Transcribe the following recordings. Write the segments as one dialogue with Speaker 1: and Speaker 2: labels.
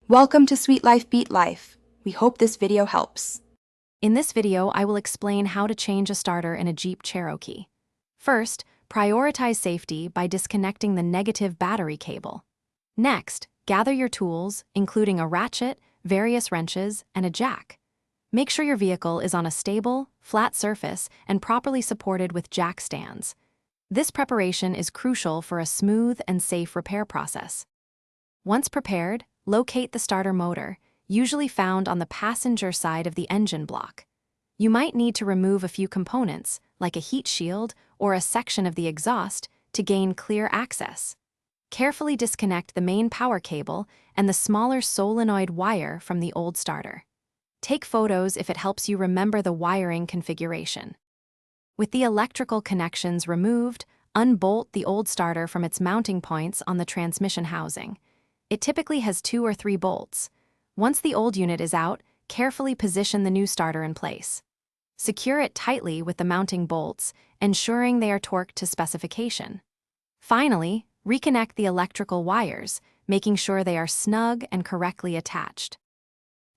Speaker 1: Welcome to Sweet Life Beat Life. We hope this video helps.
Speaker 2: In this video, I will explain how to change a starter in a Jeep Cherokee. First, prioritize safety by disconnecting the negative battery cable. Next, gather your tools, including a ratchet, various wrenches, and a jack. Make sure your vehicle is on a stable, flat surface and properly supported with jack stands. This preparation is crucial for a smooth and safe repair process. Once prepared, locate the starter motor, usually found on the passenger side of the engine block. You might need to remove a few components, like a heat shield or a section of the exhaust, to gain clear access. Carefully disconnect the main power cable and the smaller solenoid wire from the old starter. Take photos if it helps you remember the wiring configuration. With the electrical connections removed, unbolt the old starter from its mounting points on the transmission housing. It typically has 2 or 3 bolts. Once the old unit is out, carefully position the new starter in place. Secure it tightly with the mounting bolts, ensuring they are torqued to specification. Finally, reconnect the electrical wires, making sure they are snug and correctly attached.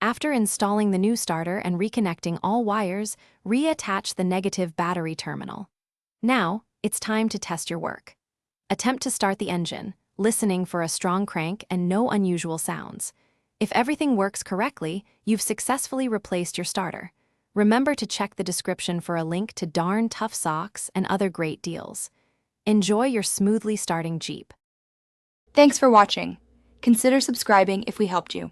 Speaker 2: After installing the new starter and reconnecting all wires, reattach the negative battery terminal. Now, it's time to test your work. Attempt to start the engine, listening for a strong crank and no unusual sounds. If everything works correctly, you've successfully replaced your starter. Remember to check the description for a link to Darn Tough Socks and other great deals. Enjoy your smoothly starting Jeep.
Speaker 1: Thanks for watching. Consider subscribing if we helped you.